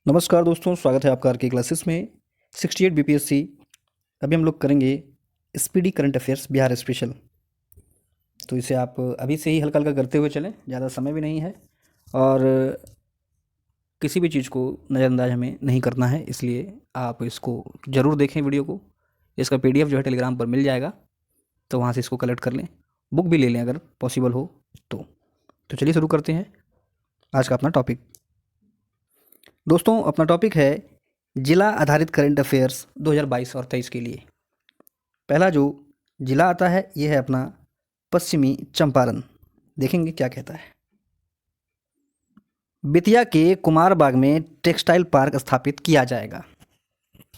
नमस्कार दोस्तों, स्वागत है आपका आर के क्लासेस में। 68 बीपीएससी। अभी हम लोग करेंगे speedy current affairs Bihar special. तो इसे आप अभी से ही हल्का हल्का करते हुए चलें, ज़्यादा समय भी नहीं है और किसी भी चीज़ को नज़रअंदाज हमें नहीं करना है, इसलिए आप इसको ज़रूर देखें वीडियो को। इसका पीडीएफ जो है टेलीग्राम पर मिल जाएगा, तो वहाँ से इसको कलेक्ट कर लें, बुक भी ले लें अगर पॉसिबल हो तो चलिए शुरू करते हैं आज का अपना टॉपिक। दोस्तों, अपना टॉपिक है जिला आधारित करंट अफेयर्स 2022 और 23 के लिए। पहला जो जिला आता है ये है अपना पश्चिमी चंपारण। देखेंगे क्या कहता है। बेतिया के कुमार बाग में टेक्सटाइल पार्क स्थापित किया जाएगा।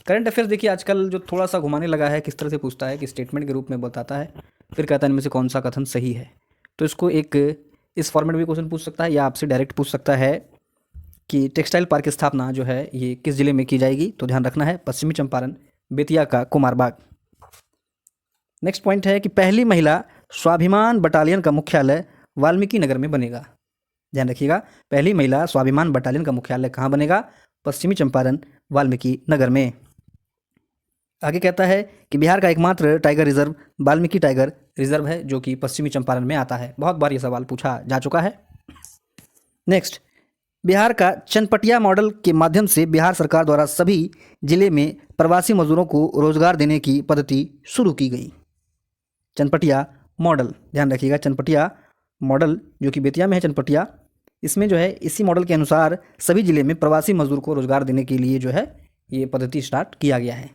करंट अफेयर्स देखिए आजकल जो थोड़ा सा घुमाने लगा है, किस तरह से पूछता है कि स्टेटमेंट के रूप में बताता है, फिर कहता है इनमें से कौन सा कथन सही है। तो इसको एक इस फॉर्मेट में भी क्वेश्चन पूछ सकता है या आपसे डायरेक्ट पूछ सकता है कि टेक्सटाइल पार्क की स्थापना जो है ये किस जिले में की जाएगी। तो ध्यान रखना है पश्चिमी चंपारण, बेतिया का कुमार बाग। नेक्स्ट पॉइंट है कि पहली महिला स्वाभिमान बटालियन का मुख्यालय वाल्मीकि नगर में बनेगा। ध्यान रखिएगा, पहली महिला स्वाभिमान बटालियन का मुख्यालय कहाँ बनेगा? पश्चिमी चंपारण, वाल्मीकि नगर में। आगे कहता है कि बिहार का एकमात्र tiger reserve Valmiki tiger reserve है, जो कि पश्चिमी चंपारण में आता है। बहुत बार ये सवाल पूछा जा चुका है। नेक्स्ट, बिहार का चनपटिया मॉडल के माध्यम से बिहार सरकार द्वारा सभी जिले में प्रवासी मजदूरों को रोजगार देने की पद्धति शुरू की गई। चनपटिया मॉडल, ध्यान रखिएगा, चनपटिया मॉडल जो कि बेतिया में है चनपटिया, इसमें जो है इसी मॉडल के अनुसार सभी जिले में प्रवासी मजदूर को रोजगार देने के लिए जो है ये पद्धति स्टार्ट किया गया है।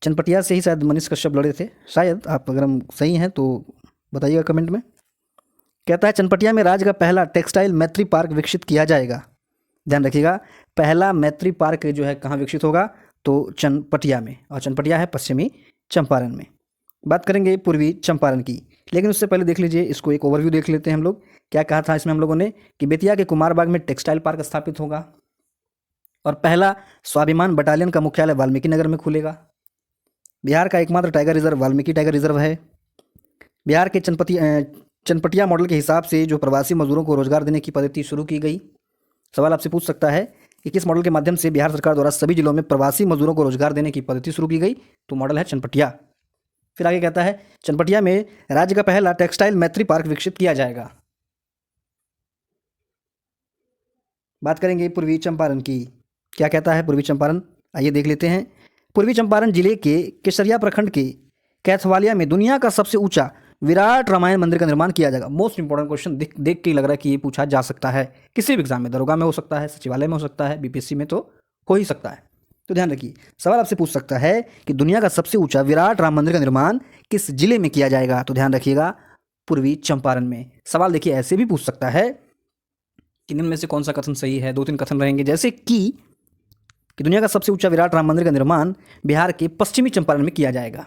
चनपटिया से ही शायद मनीष कश्यप लड़े थे, शायद। आप अगर हम सही हैं तो बताइएगा कमेंट में। कहता है चनपटिया में राज्य का पहला टेक्सटाइल मैत्री पार्क विकसित किया जाएगा। ध्यान रखिएगा, पहला मैत्री पार्क जो है कहाँ विकसित होगा? तो चनपटिया में, और चनपटिया है पश्चिमी चंपारण में। बात करेंगे पूर्वी चंपारण की, लेकिन उससे पहले देख लीजिए, इसको एक ओवरव्यू देख लेते हैं हम लोग। क्या कहा था इसमें हम लोगों ने कि बेतिया के कुमार बाग में टेक्सटाइल पार्क स्थापित होगा और पहला स्वाभिमान बटालियन का मुख्यालय वाल्मीकि नगर में खुलेगा। बिहार का एकमात्र tiger reserve Valmiki tiger reserve है। बिहार के चनपटिया मॉडल के हिसाब से जो प्रवासी मजदूरों को रोजगार देने की पद्धति शुरू की गई। सवाल आपसे पूछ सकता है कि किस मॉडल के माध्यम से बिहार सरकार द्वारा सभी जिलों में प्रवासी मजदूरों को रोजगार देने की पद्धति शुरू की गई? तो मॉडल है चनपटिया। फिर आगे कहता है चनपटिया में राज्य का पहला टेक्सटाइल मैत्री पार्क विकसित किया जाएगा। बात करेंगे पूर्वी चंपारण की। क्या कहता है पूर्वी चंपारण? आइए देख लेते हैं। पूर्वी चंपारण जिले के केसरिया प्रखंड के कैथवालिया में दुनिया का सबसे ऊंचा विराट रामायण मंदिर का निर्माण किया जाएगा। मोस्ट इंपॉर्टेंट क्वेश्चन देख के लग रहा है कि ये पूछा जा सकता है किसी भी एग्जाम में, दरोगा में हो सकता है, सचिवालय में हो सकता है, बीपीएससी में तो हो ही सकता है। तो ध्यान रखिए, सवाल आपसे पूछ सकता है कि दुनिया का सबसे ऊंचा विराट राम मंदिर का निर्माण किस जिले में किया जाएगा? तो ध्यान रखिएगा, पूर्वी चंपारण में। सवाल देखिए ऐसे भी पूछ सकता है कि निम्न में से कौन सा कथन सही है? 2-3 कथन रहेंगे, जैसे कि दुनिया का सबसे ऊंचा विराट राम मंदिर का निर्माण बिहार के पश्चिमी चंपारण में किया जाएगा।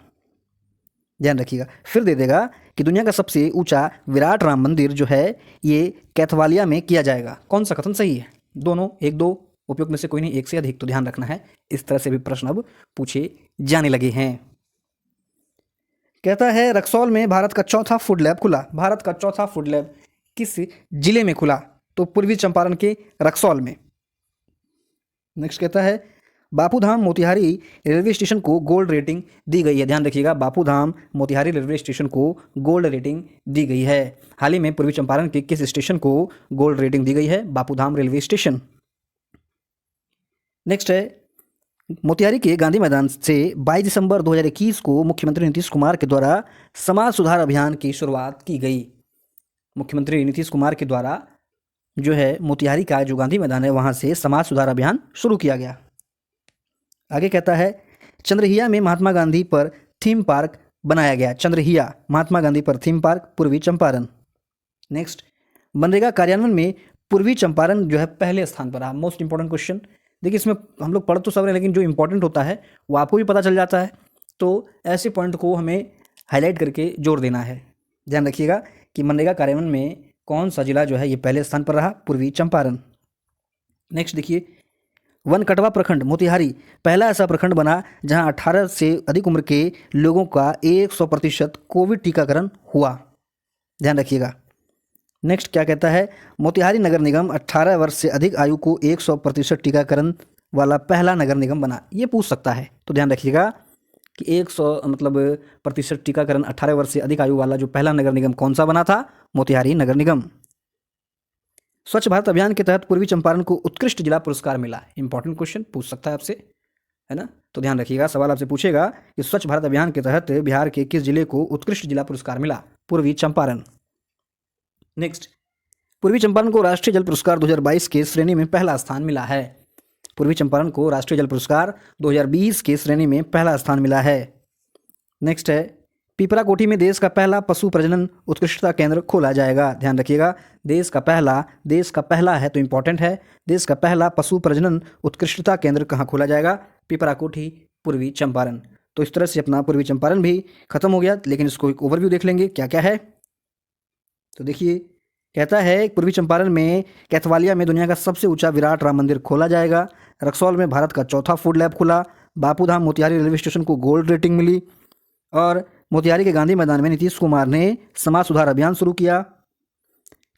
ध्यान रखिएगा, फिर दे देगा कि दुनिया का सबसे ऊंचा विराट राम मंदिर जो है ये कैथवालिया में किया जाएगा। कौन सा कथन सही है? दोनों, 1-2 उपयुक्त में से कोई नहीं, एक से अधिक। तो ध्यान रखना है, इस तरह से भी प्रश्न अब पूछे जाने लगे हैं। कहता है रक्सौल में भारत का चौथा फूड लैब खुला। भारत का चौथा फूड लैब किस जिले में खुला? तो पूर्वी चंपारण के रक्सौल में। नेक्स्ट कहता है बापूधाम मोतिहारी रेलवे स्टेशन को गोल्ड रेटिंग दी गई है। ध्यान रखिएगा, बापूधाम मोतिहारी रेलवे स्टेशन को गोल्ड रेटिंग दी गई है। हाल ही में पूर्वी चंपारण के किस स्टेशन को गोल्ड रेटिंग दी गई है? Bapudham railway station. नेक्स्ट है मोतिहारी के गांधी मैदान से 22 दिसंबर 2021 को मुख्यमंत्री नीतीश कुमार के द्वारा समाज सुधार अभियान की शुरुआत की गई। मुख्यमंत्री नीतीश कुमार के द्वारा जो है मोतिहारी का जो गांधी मैदान है वहां से समाज सुधार अभियान शुरू किया गया। आगे कहता है चंद्रहिया में महात्मा गांधी पर थीम पार्क बनाया गया। चंद्रहिया, महात्मा गांधी पर थीम पार्क, पूर्वी चंपारण। नेक्स्ट, मनरेगा कार्यान्वयन में पूर्वी चंपारण जो है पहले स्थान पर रहा। Most important question. देखिए इसमें हम लोग पढ़ तो सब रहे, लेकिन जो इंपॉर्टेंट होता है वो आपको भी पता चल जाता है, तो ऐसे पॉइंट को हमें हाईलाइट करके जोड़ देना है। ध्यान रखिएगा कि मनरेगा कार्यान्वयन में कौन सा जिला जो है ये पहले स्थान पर रहा? पूर्वी चंपारण। नेक्स्ट देखिए, वनकटवा प्रखंड मोतिहारी पहला ऐसा प्रखंड बना जहां 18 से अधिक उम्र के लोगों का 100% कोविड टीकाकरण हुआ। ध्यान रखिएगा, नेक्स्ट क्या कहता है, मोतिहारी नगर निगम 18 वर्ष से अधिक आयु को 100% टीकाकरण वाला पहला नगर निगम बना। ये पूछ सकता है, तो ध्यान रखिएगा कि 100 मतलब प्रतिशत टीकाकरण 18 वर्ष से अधिक आयु वाला जो पहला नगर निगम कौन सा बना था, मोतिहारी नगर निगम। स्वच्छ भारत अभियान के तहत पूर्वी चंपारण को उत्कृष्ट जिला पुरस्कार मिला। इंपॉर्टेंट क्वेश्चन पूछ सकता है आपसे, है ना, तो ध्यान रखिएगा, सवाल आपसे पूछेगा कि स्वच्छ भारत अभियान के तहत बिहार के किस जिले को उत्कृष्ट जिला पुरस्कार मिला, पूर्वी चंपारण। नेक्स्ट, पूर्वी चंपारण को राष्ट्रीय जल पुरस्कार 2022 के श्रेणी में पहला स्थान मिला है। पूर्वी चंपारण को राष्ट्रीय जल पुरस्कार 2020 के श्रेणी में पहला स्थान मिला है। नेक्स्ट है, पिपरा कोठी में देश का पहला पशु प्रजनन उत्कृष्टता केंद्र खोला जाएगा। ध्यान रखिएगा, देश का पहला है तो इंपॉर्टेंट है, देश का पहला पशु प्रजनन उत्कृष्टता केंद्र कहाँ खोला जाएगा, पिपरा कोठी, पूर्वी चंपारण। तो इस तरह से अपना पूर्वी चंपारण भी खत्म हो गया, लेकिन इसको एक ओवरव्यू देख लेंगे क्या क्या है। तो देखिए, कहता है पूर्वी चंपारण में कैथवालिया में दुनिया का सबसे ऊंचा विराट राम मंदिर खोला जाएगा। रक्सौल में भारत का चौथा फूड लैब खुला। बापूधाम मोतिहारी रेलवे स्टेशन को गोल्ड रेटिंग मिली। और मोतिहारी के गांधी मैदान में नीतीश कुमार ने समाज सुधार अभियान शुरू किया।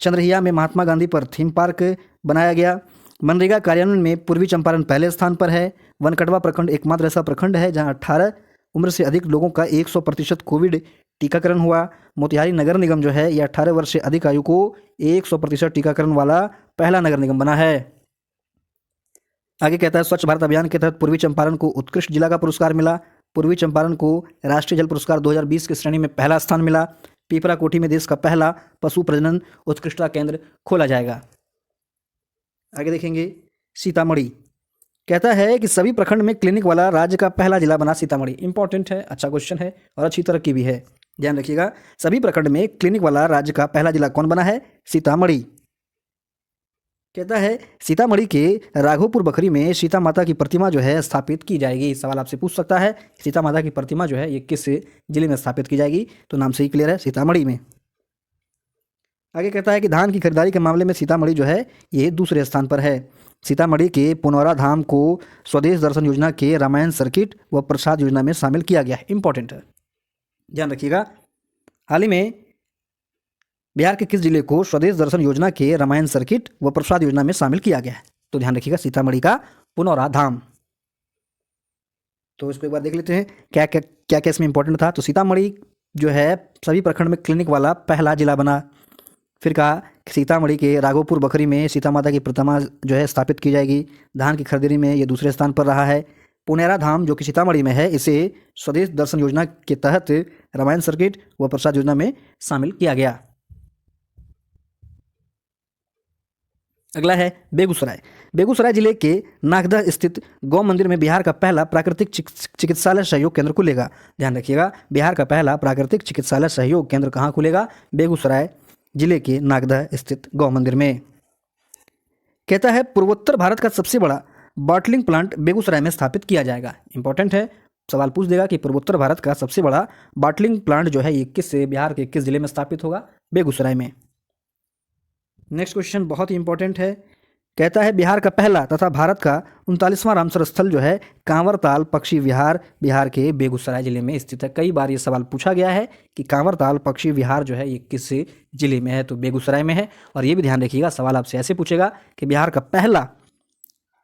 चंद्रहिया में महात्मा गांधी पर थीम पार्क बनाया गया। मनरेगा कार्यान्वयन में पूर्वी चंपारण पहले स्थान पर है। वनकटवा प्रखंड एकमात्र ऐसा प्रखंड है जहां 18 उम्र से अधिक लोगों का 100% कोविड टीकाकरण हुआ। मोतिहारी नगर निगम जो है ये 18 वर्ष से अधिक आयु को 100% टीकाकरण वाला पहला नगर निगम बना है। आगे कहता है, स्वच्छ भारत अभियान के तहत पूर्वी चंपारण को उत्कृष्ट जिला का पुरस्कार मिला। पूर्वी चंपारण को राष्ट्रीय जल पुरस्कार 2020 की श्रेणी में पहला स्थान मिला। पिपरा कोठी में देश का पहला पशु प्रजनन उत्कृष्टता केंद्र खोला जाएगा। आगे देखेंगे, सीतामढ़ी। कहता है कि सभी प्रखंड में क्लिनिक वाला राज्य का पहला जिला बना सीतामढ़ी। इंपॉर्टेंट है, अच्छा क्वेश्चन है और अच्छी तरक्की भी है। ध्यान रखिएगा, सभी प्रखंड में क्लिनिक वाला राज्य का पहला जिला कौन बना है, सीतामढ़ी। कहता है सीतामढ़ी के राघोपुर बखरी में सीता माता की प्रतिमा जो है स्थापित की जाएगी। सवाल आपसे पूछ सकता है, सीता माता की प्रतिमा जो है ये किस जिले में स्थापित की जाएगी, तो नाम से ही क्लियर है, सीतामढ़ी में। आगे कहता है कि धान की खरीदारी के मामले में सीतामढ़ी जो है ये दूसरे स्थान पर है। सीतामढ़ी के पुनौरा धाम को स्वदेश दर्शन योजना के रामायण सर्किट व प्रसाद योजना में शामिल किया गया है। इंपॉर्टेंट है, ध्यान रखिएगा। हाल ही में बिहार के किस जिले को स्वदेश दर्शन योजना के रामायण सर्किट व प्रसाद योजना में शामिल किया गया है, तो ध्यान रखिएगा, सीतामढ़ी का पुनौरा धाम। तो इसको एक बार देख लेते हैं क्या क्या क्या क्या इसमें इंपॉर्टेंट था। तो सीतामढ़ी जो है सभी प्रखंड में क्लिनिक वाला पहला जिला बना। फिर कहा सीतामढ़ी के राघोपुर बखरी में सीता माता की प्रतिमा जो है स्थापित की जाएगी। धान की खरीदारी में ये दूसरे स्थान पर रहा है। पुनौरा धाम जो कि सीतामढ़ी में है इसे स्वदेश दर्शन योजना के तहत रामायण सर्किट व प्रसाद योजना में शामिल किया गया। अगला है बेगूसराय। बेगूसराय जिले के नागदा स्थित गौ मंदिर में बिहार का पहला प्राकृतिक चिकित्सालय सहयोग केंद्र खुलेगा। ध्यान रखिएगा, बिहार का पहला प्राकृतिक चिकित्सालय सहयोग केंद्र कहाँ खुलेगा, बेगूसराय जिले के नागदा स्थित गौ मंदिर में। कहता है पूर्वोत्तर भारत का सबसे बड़ा बॉटलिंग प्लांट बेगूसराय में स्थापित किया जाएगा। इंपॉर्टेंट है, सवाल पूछ देगा कि पूर्वोत्तर भारत का सबसे बड़ा बॉटलिंग प्लांट जो है ये बिहार के किस जिले में स्थापित होगा, बेगूसराय में। नेक्स्ट क्वेश्चन बहुत ही इंपॉर्टेंट है। कहता है बिहार का पहला तथा भारत का 39वां रामसर स्थल जो है कांवरताल पक्षी विहार बिहार के बेगूसराय जिले में स्थित है। कई बार ये सवाल पूछा गया है कि कांवरताल पक्षी विहार जो है ये किस जिले में है, तो बेगूसराय में है। और ये भी ध्यान रखिएगा, सवाल आपसे ऐसे पूछेगा कि बिहार का पहला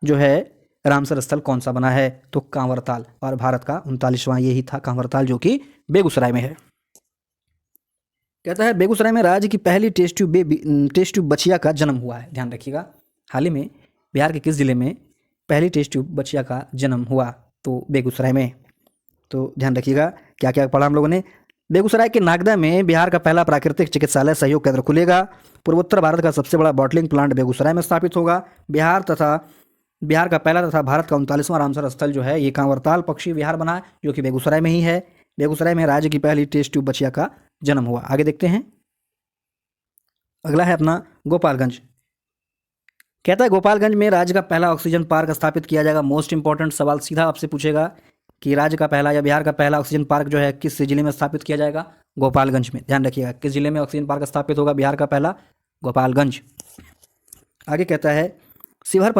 जो है रामसर स्थल कौन सा बना है, तो कांवरताल। और भारत का 39वां यही था कांवरताल जो कि बेगूसराय में है। कहता है बेगूसराय में राज्य की पहली टेस्ट ट्यूब बछिया का जन्म हुआ है। ध्यान रखिएगा, हाल ही में बिहार के किस जिले में पहली टेस्ट ट्यूब बछिया का जन्म हुआ, तो बेगूसराय में। तो ध्यान रखिएगा क्या क्या पढ़ा हम लोगों ने। बेगूसराय के नागदा में बिहार का पहला प्राकृतिक चिकित्सालय सहयोग केंद्र खुलेगा। पूर्वोत्तर भारत का सबसे बड़ा बॉटलिंग प्लांट बेगूसराय में स्थापित होगा। बिहार का पहला तथा भारत का 39वां रामसर स्थल जो है ये कांवरताल पक्षी विहार बना है जो कि बेगूसराय में ही है। बेगूसराय में राज्य की पहली टेस्ट ट्यूब बछिया का जन्म हुआ। आगे देखते हैं, अगला है अपना गोपालगंज। कहता है गोपालगंज में राज्य का पहला ऑक्सीजन पार्क स्थापित किया जाएगा। मोस्ट इंपॉर्टेंट सवाल सीधा आपसे पूछेगा कि राज्य का पहला या बिहार का पहला ऑक्सीजन पार्क जो है किस जिले में स्थापित किया जाएगा, गोपालगंज में। ध्यान रखिएगा, किस जिले में ऑक्सीजन पार्क स्थापित होगा, बिहार का पहला, गोपालगंज। आगे कहता है शिवहर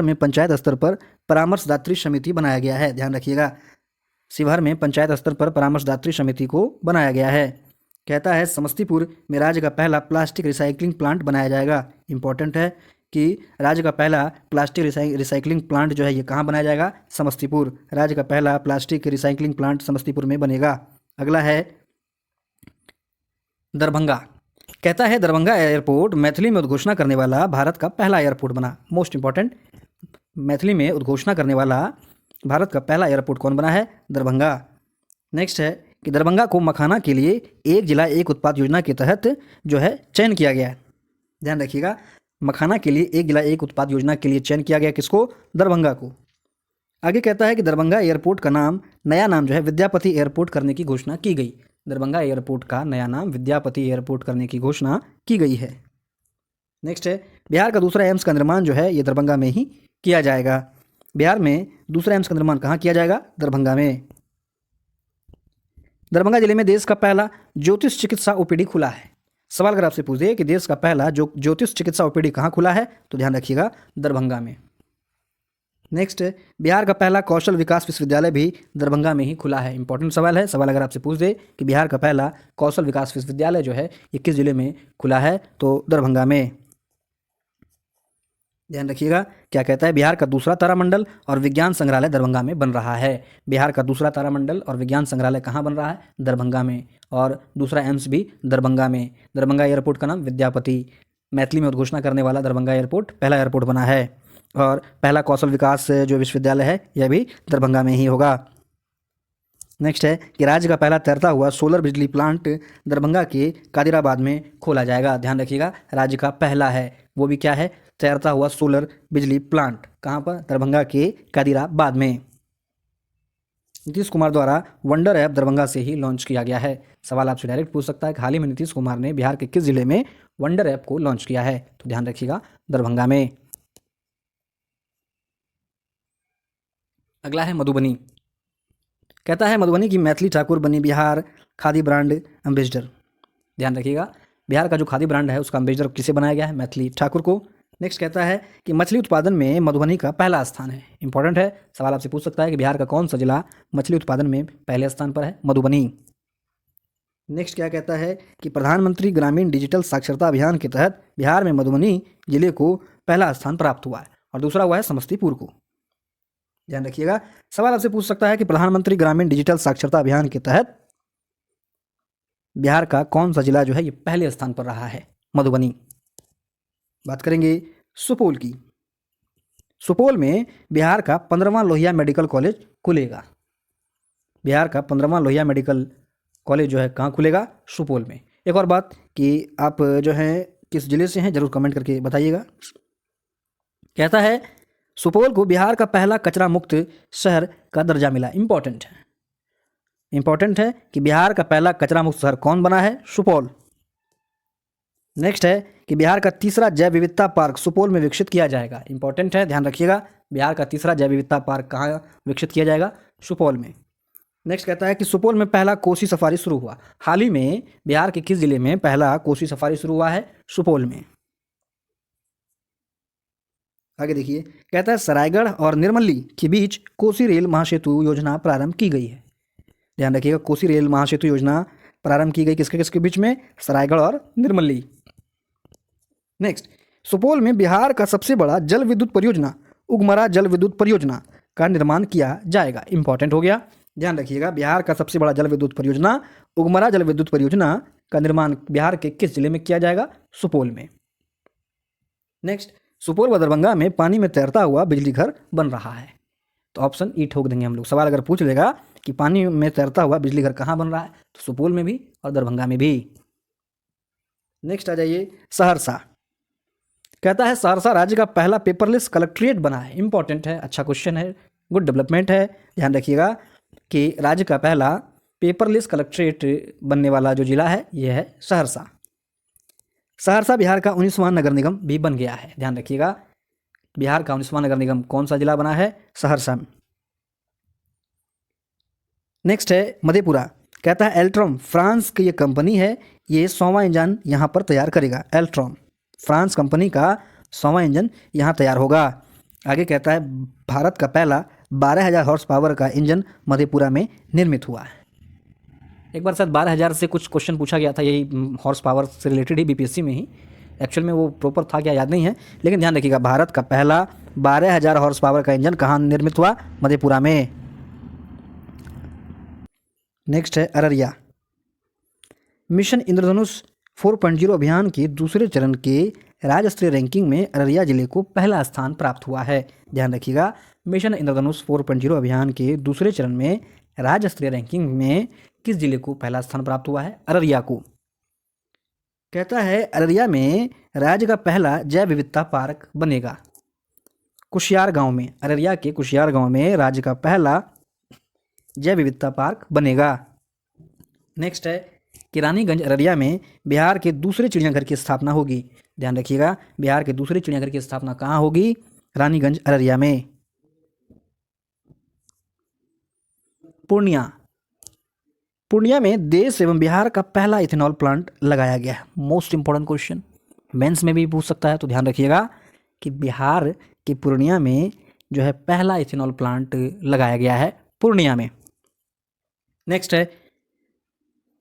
में पंचायत स्तर पर परामर्शदात्री समिति बनाया गया है। ध्यान रखिएगा, शिवहर में पंचायत स्तर पर परामर्शदात्री समिति को बनाया गया है। कहता है समस्तीपुर में राज्य का पहला प्लास्टिक रिसाइकलिंग प्लांट बनाया जाएगा। इंपॉर्टेंट है कि राज्य का पहला प्लास्टिक रिसाइकलिंग प्लांट जो है ये कहाँ बनाया जाएगा? समस्तीपुर। राज्य का पहला प्लास्टिक रिसाइकलिंग प्लांट समस्तीपुर में बनेगा। अगला है दरभंगा। कहता है दरभंगा एयरपोर्ट मैथिली में उद्घोषणा करने वाला भारत का पहला एयरपोर्ट बना। मोस्ट इंपॉर्टेंट, मैथिली में उद्घोषणा करने वाला भारत का पहला एयरपोर्ट कौन बना है? दरभंगा। नेक्स्ट है कि दरभंगा को मखाना के लिए एक जिला एक उत्पाद योजना के तहत जो है चयन किया गया है। ध्यान रखिएगा, मखाना के लिए एक जिला एक उत्पाद योजना के लिए चयन किया गया किसको? दरभंगा को। आगे कहता है कि दरभंगा एयरपोर्ट का नया नाम जो है विद्यापति एयरपोर्ट करने की घोषणा की गई। दरभंगा एयरपोर्ट का नया नाम विद्यापति एयरपोर्ट करने की घोषणा की गई है। नेक्स्ट है बिहार का दूसरा एम्स का निर्माण जो है ये दरभंगा में ही किया जाएगा। बिहार में दूसरा एम्स का निर्माण कहाँ किया जाएगा? दरभंगा में। दरभंगा जिले में देश का पहला ज्योतिष चिकित्सा ओपीडी खुला है। सवाल अगर आपसे पूछे कि देश का पहला जो ज्योतिष चिकित्सा ओपीडी कहाँ खुला है, तो ध्यान रखिएगा दरभंगा में। नेक्स्ट, बिहार का पहला कौशल विकास विश्वविद्यालय भी दरभंगा में ही खुला है। इंपॉर्टेंट सवाल है। सवाल अगर आपसे पूछ दे कि बिहार का पहला कौशल विकास विश्वविद्यालय जो है ये किस जिले में खुला है, तो दरभंगा में। ध्यान रखिएगा क्या कहता है, बिहार का दूसरा तारामंडल और विज्ञान संग्रहालय दरभंगा में बन रहा है। बिहार का दूसरा तारामंडल और विज्ञान संग्रहालय कहाँ बन रहा है? दरभंगा में। और दूसरा एम्स भी दरभंगा में। दरभंगा एयरपोर्ट का नाम विद्यापति, मैथिली में उद्घोषणा करने वाला दरभंगा एयरपोर्ट पहला एयरपोर्ट बना है। और पहला कौशल विकास जो विश्वविद्यालय है यह भी दरभंगा में ही होगा। नेक्स्ट है कि राज्य का पहला तैरता हुआ सोलर बिजली प्लांट दरभंगा के कादिराबाद में खोला जाएगा। ध्यान रखिएगा, राज्य का पहला है, वो भी क्या है? तैरता हुआ सोलर बिजली प्लांट। कहाँ पर? दरभंगा के कादिराबाद में। नीतीश कुमार द्वारा वंडर ऐप दरभंगा से ही लॉन्च किया गया है। सवाल आपसे डायरेक्ट पूछ सकता है कि हाल ही में नीतीश कुमार ने बिहार के किस जिले में वंडर ऐप को लॉन्च किया है, तो ध्यान रखिएगा दरभंगा में। अगला है मधुबनी। कहता है मधुबनी की मैथिली ठाकुर बनी बिहार खादी ब्रांड एम्बेसडर। ध्यान रखिएगा, बिहार का जो खादी ब्रांड है उसका एम्बेसडर किसे बनाया गया है? मैथिली ठाकुर को। नेक्स्ट कहता है कि मछली उत्पादन में मधुबनी का पहला स्थान है। इंपॉर्टेंट है, सवाल आपसे पूछ सकता है कि बिहार का कौन सा जिला मछली उत्पादन में पहले स्थान पर है? मधुबनी। नेक्स्ट क्या कहता है कि प्रधानमंत्री ग्रामीण डिजिटल साक्षरता अभियान के तहत बिहार में मधुबनी जिले को पहला स्थान प्राप्त हुआ है और दूसरा हुआ है समस्तीपुर को। ध्यान रखिएगा, सवाल आपसे पूछ सकता है कि प्रधानमंत्री ग्रामीण डिजिटल साक्षरता अभियान के तहत बिहार का कौन सा जिला जो है ये पहले स्थान पर रहा है? मधुबनी। बात करेंगे सुपौल की। सुपौल में बिहार का 15वां लोहिया मेडिकल कॉलेज खुलेगा। बिहार का 15वां लोहिया मेडिकल कॉलेज जो है कहाँ खुलेगा? सुपौल में। एक और बात कि आप जो है किस जिले से हैं जरूर कमेंट करके बताइएगा। कहता है सुपौल को बिहार का पहला कचरा मुक्त शहर का दर्जा मिला। इंपॉर्टेंट है कि बिहार का पहला कचरा मुक्त शहर कौन बना है? सुपौल। नेक्स्ट है कि बिहार का तीसरा जैव विविधता पार्क सुपौल में विकसित किया जाएगा। इंपॉर्टेंट है, ध्यान रखिएगा, बिहार का तीसरा जैव विविधता पार्क कहाँ विकसित किया जाएगा? सुपौल में। नेक्स्ट कहता है कि सुपौल में पहला कोसी सफारी शुरू हुआ। हाल ही में बिहार के किस जिले में पहला कोसी सफारी शुरू हुआ है? सुपौल में। आगे देखिए, कहता है सरायगढ़ और निर्मली के बीच कोसी रेल महासेतु योजना प्रारंभ की गई है। ध्यान रखिएगा, कोसी रेल महासेतु योजना प्रारंभ की गई किसके किसके बीच में? सरायगढ़ और निर्मली। नेक्स्ट, सुपौल में बिहार का सबसे बड़ा जल विद्युत परियोजना उगमरा जल विद्युत परियोजना का निर्माण किया जाएगा। इंपॉर्टेंट हो गया, ध्यान रखिएगा, बिहार का सबसे बड़ा जल विद्युत परियोजना उगमरा जल विद्युत परियोजना का निर्माण बिहार के किस जिले में किया जाएगा? सुपौल में। नेक्स्ट, सुपौल व दरभंगा में पानी में तैरता हुआ बिजली घर बन रहा है, तो ऑप्शन ई ठोक देंगे हम लोग। सवाल अगर पूछ लेगा कि पानी में तैरता हुआ बिजली घर कहाँ बन रहा है, तो सुपौल में भी और दरभंगा में भी। नेक्स्ट आ जाइए सहरसा। कहता है सहरसा राज्य का पहला पेपरलेस कलेक्ट्रेट बना है। इंपॉर्टेंट है, अच्छा क्वेश्चन है, गुड डेवलपमेंट है। ध्यान रखिएगा कि राज्य का पहला पेपरलेस कलेक्ट्रेट बनने वाला जो जिला है यह है सहरसा। सहरसा बिहार का 19वां नगर निगम भी बन गया है। ध्यान रखिएगा, बिहार का 19वां नगर निगम कौन सा जिला बना है? सहरसा में। नेक्स्ट है मधेपुरा। कहता है एल्ट्रॉम फ्रांस की ये कंपनी है, ये 100वां इंजन यहाँ पर तैयार करेगा। एल्ट्रॉम फ्रांस कंपनी का 100वां इंजन यहाँ तैयार होगा। आगे कहता है भारत का पहला 12,000 हॉर्स पावर का इंजन मधेपुरा में निर्मित हुआ है। एक बार शायद 12,000 से कुछ क्वेश्चन पूछा गया था, यही हॉर्स पावर से रिलेटेड ही बीपीएससी में ही। एक्चुअल में वो प्रॉपर था क्या याद नहीं है, लेकिन ध्यान रखिएगा भारत का पहला 12,000 हॉर्स पावर का इंजन कहाँ निर्मित हुआ? मधेपुरा में। नेक्स्ट है अररिया। मिशन इंद्रधनुष 4.0 अभियान के दूसरे चरण के राज्य स्तरीय रैंकिंग में अररिया जिले को पहला स्थान प्राप्त हुआ है। ध्यान रखिएगा, मिशन इंद्रधनुष 4.0 अभियान के दूसरे चरण में राज्य स्तरीय रैंकिंग में किस जिले को पहला स्थान प्राप्त हुआ है? अररिया को। कहता है अररिया में राज्य का पहला जैव विविधता पार्क बनेगा कुशियार गांव में। अररिया के कुशियार गांव में राज्य का पहला जैव विविधता पार्क बनेगा। नेक्स्ट है कि रानीगंज अररिया में बिहार के दूसरे चिड़ियाघर की स्थापना होगी। ध्यान रखिएगा, बिहार के दूसरे चिड़ियाघर की स्थापना कहाँ होगी? रानीगंज अररिया में। पूर्णिया। पूर्णिया में देश एवं बिहार का पहला इथेनॉल प्लांट लगाया गया है। मोस्ट इंपॉर्टेंट क्वेश्चन, मेंस में भी पूछ सकता है, तो ध्यान रखिएगा कि बिहार के पूर्णिया में जो है पहला इथेनॉल प्लांट लगाया गया है पूर्णिया में। नेक्स्ट है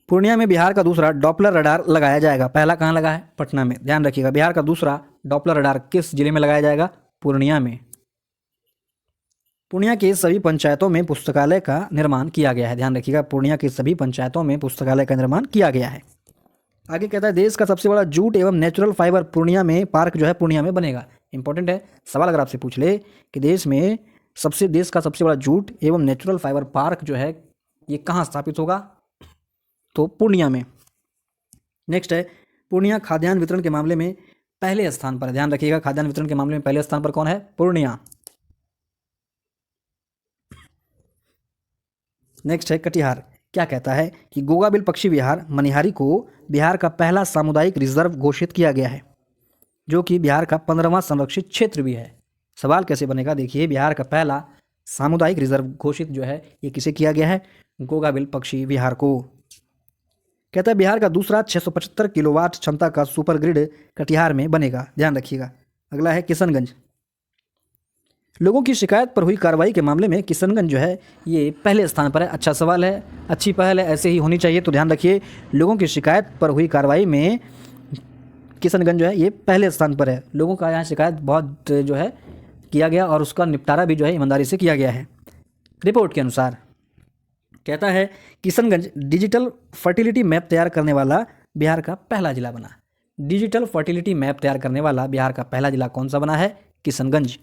पूर्णिया में बिहार का दूसरा डॉपलर रडार लगाया जाएगा। पहला कहाँ लगा है? पटना में। ध्यान रखिएगा, बिहार का दूसरा डॉपलर रडार किस जिले में लगाया जाएगा? पूर्णिया में। पूर्णिया के सभी पंचायतों में पुस्तकालय का निर्माण किया गया है। ध्यान रखिएगा, पूर्णिया के सभी पंचायतों में पुस्तकालय का निर्माण किया गया है। आगे कहता है देश का सबसे बड़ा जूट एवं नेचुरल फाइबर पूर्णिया में पार्क जो है पूर्णिया में बनेगा। इंपॉर्टेंट है, सवाल अगर आपसे पूछ ले कि देश का सबसे बड़ा जूट एवं नेचुरल फाइबर पार्क जो है ये कहाँ स्थापित होगा? तो पूर्णिया में। नेक्स्ट है पूर्णिया खाद्यान्न वितरण के मामले में पहले स्थान पर। ध्यान रखिएगा, खाद्यान्न वितरण के मामले में पहले स्थान पर कौन है? पूर्णिया। नेक्स्ट है कटिहार। क्या कहता है कि गोगाबिल पक्षी विहार मनिहारी को बिहार का पहला सामुदायिक रिजर्व घोषित किया गया है, जो कि बिहार का 15वां संरक्षित क्षेत्र भी है। सवाल कैसे बनेगा? देखिए, बिहार का पहला सामुदायिक रिजर्व घोषित जो है ये किसे किया गया है? गोगाबिल पक्षी विहार को। कहता है बिहार का दूसरा 675 किलोवाट क्षमता का सुपर ग्रिड कटिहार में बनेगा। ध्यान रखिएगा। अगला है किशनगंज। लोगों की शिकायत पर हुई कार्रवाई के मामले में किशनगंज जो है ये पहले स्थान पर है। अच्छा सवाल है, अच्छी पहल है, ऐसे ही होनी चाहिए। तो ध्यान रखिए, लोगों की शिकायत पर हुई कार्रवाई में किशनगंज जो है ये पहले स्थान पर है। लोगों का यहाँ शिकायत बहुत जो है किया गया और उसका निपटारा भी जो है ईमानदारी से किया गया है। रिपोर्ट के अनुसार कहता है किशनगंज डिजिटल फर्टिलिटी मैप तैयार करने वाला बिहार का पहला जिला बना। डिजिटल फर्टिलिटी मैप तैयार करने वाला बिहार का पहला जिला कौन सा बना है? किशनगंज।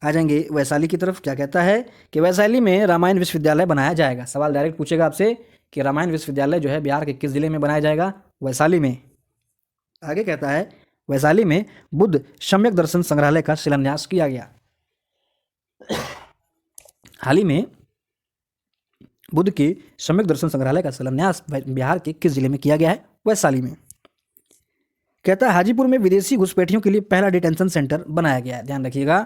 आ जाएंगे वैशाली की तरफ। क्या कहता है कि वैशाली में रामायण विश्वविद्यालय बनाया जाएगा। सवाल डायरेक्ट पूछेगा आपसे कि रामायण विश्वविद्यालय जो है बिहार के किस जिले में बनाया जाएगा? वैशाली में। आगे कहता है वैशाली में बुद्ध सम्यक दर्शन संग्रहालय का शिलान्यास किया गया। हाल ही में बुद्ध के सम्यक दर्शन संग्रहालय का शिलान्यास बिहार के किस जिले में किया गया है? वैशाली में। कहता है हाजीपुर में विदेशी घुसपैठियों के लिए पहला डिटेंशन सेंटर बनाया गया है। ध्यान रखिएगा,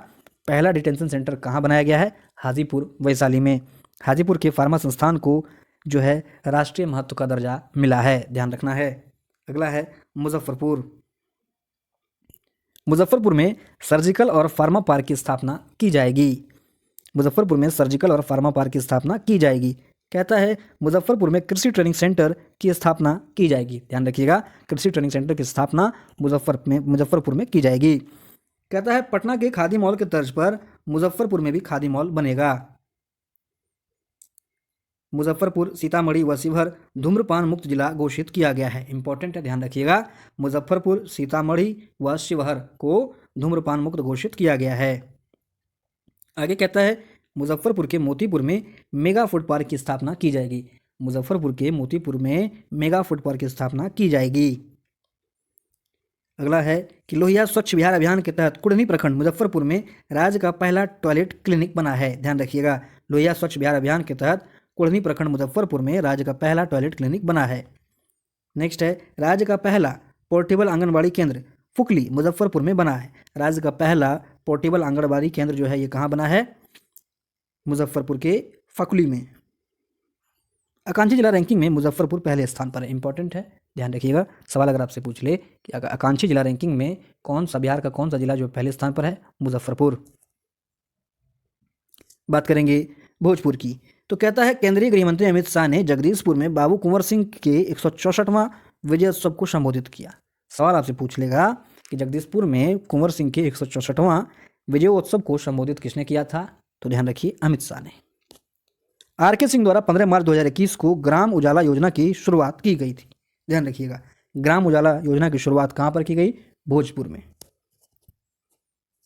पहला डिटेंशन सेंटर कहाँ बनाया गया है? हाजीपुर, वैशाली में। हाजीपुर के फार्मा संस्थान को जो है राष्ट्रीय महत्व का दर्जा मिला है, ध्यान रखना है। अगला है मुजफ्फरपुर। मुजफ्फरपुर में सर्जिकल और फार्मा पार्क की स्थापना की जाएगी। मुजफ्फरपुर में सर्जिकल और फार्मा पार्क की स्थापना की जाएगी। कहता है मुजफ्फरपुर में कृषि ट्रेनिंग सेंटर की स्थापना की जाएगी। ध्यान रखिएगा, कृषि ट्रेनिंग सेंटर की स्थापना मुजफ्फरपुर में की जाएगी। कहता है पटना के खादी मॉल के तर्ज पर मुजफ्फरपुर में भी खादी मॉल बनेगा। मुजफ्फरपुर, सीतामढ़ी व शिवहर धूम्रपान मुक्त जिला घोषित किया गया है। इंपॉर्टेंट है, ध्यान रखिएगा। मुजफ्फरपुर, सीतामढ़ी व शिवहर को धूम्रपान मुक्त घोषित किया गया है। आगे कहता है मुजफ्फरपुर के मोतीपुर में मेगा फूड पार्क की स्थापना की जाएगी। मुजफ्फरपुर के मोतीपुर में मेगा फूड पार्क की स्थापना की जाएगी। अगला है कि लोहिया स्वच्छ बिहार अभियान के तहत कुढ़नी प्रखंड मुजफ्फरपुर में राज्य का पहला टॉयलेट क्लिनिक बना है। ध्यान रखिएगा, लोहिया स्वच्छ बिहार अभियान के तहत कुढ़नी प्रखंड मुजफ्फरपुर में राज्य का पहला टॉयलेट क्लिनिक बना है। नेक्स्ट है राज्य का पहला पोर्टेबल आंगनबाड़ी केंद्र फुकली मुजफ्फरपुर में बना है। राज्य का पहला पोर्टेबल आंगनबाड़ी केंद्र जो है ये कहाँ बना है? मुजफ्फरपुर के फकुली में। आकांक्षी जिला रैंकिंग में मुजफ्फरपुर पहले स्थान पर है। इंपॉर्टेंट है, ध्यान रखिएगा। सवाल अगर आपसे पूछ ले कि आकांक्षी जिला रैंकिंग में बिहार का कौन सा जिला जो पहले स्थान पर है? मुजफ्फरपुर। बात करेंगे भोजपुर की। तो कहता है केंद्रीय गृह मंत्री अमित शाह ने जगदीशपुर में बाबू कुंवर सिंह के 164वां विजयोत्सव को संबोधित किया। सवाल आपसे पूछ लेगा कि जगदीशपुर में कुंवर सिंह के 164वां विजयोत्सव को संबोधित किसने किया था? तो ध्यान रखिए, अमित शाह ने। आर.के. सिंह द्वारा 15 मार्च 2021 को ग्राम उजाला योजना की शुरुआत की गई थी। ध्यान रखिएगा, ग्राम उजाला योजना की शुरुआत कहाँ पर की गई? भोजपुर में।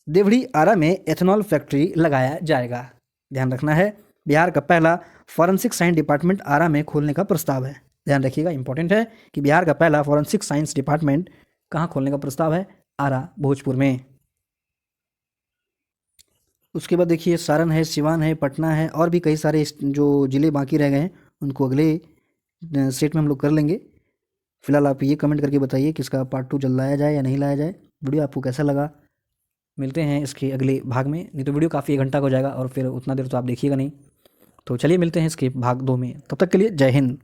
देवढ़ी आरा में एथेनॉल फैक्ट्री लगाया जाएगा। ध्यान रखना है, बिहार का पहला फॉरेंसिक साइंस डिपार्टमेंट आरा में खोलने का प्रस्ताव है। ध्यान रखिएगा, इंपॉर्टेंट है कि बिहार का पहला फॉरेंसिक साइंस डिपार्टमेंट कहाँ खोलने का प्रस्ताव है? आरा, भोजपुर में। उसके बाद देखिए सारण है, सिवान है, पटना है और भी कई सारे जो ज़िले बाकी रह गए हैं उनको अगले सेट में हम लोग कर लेंगे। फिलहाल आप ये कमेंट करके बताइए कि इसका पार्ट 2 जल्द लाया जाए या नहीं लाया जाए। वीडियो आपको कैसा लगा? मिलते हैं इसके अगले भाग में। नहीं तो वीडियो काफ़ी 1 घंटा का हो जाएगा और फिर उतना देर तो आप देखिएगा नहीं। तो चलिए मिलते हैं इसके भाग 2 में। तब तक के लिए जय हिंद।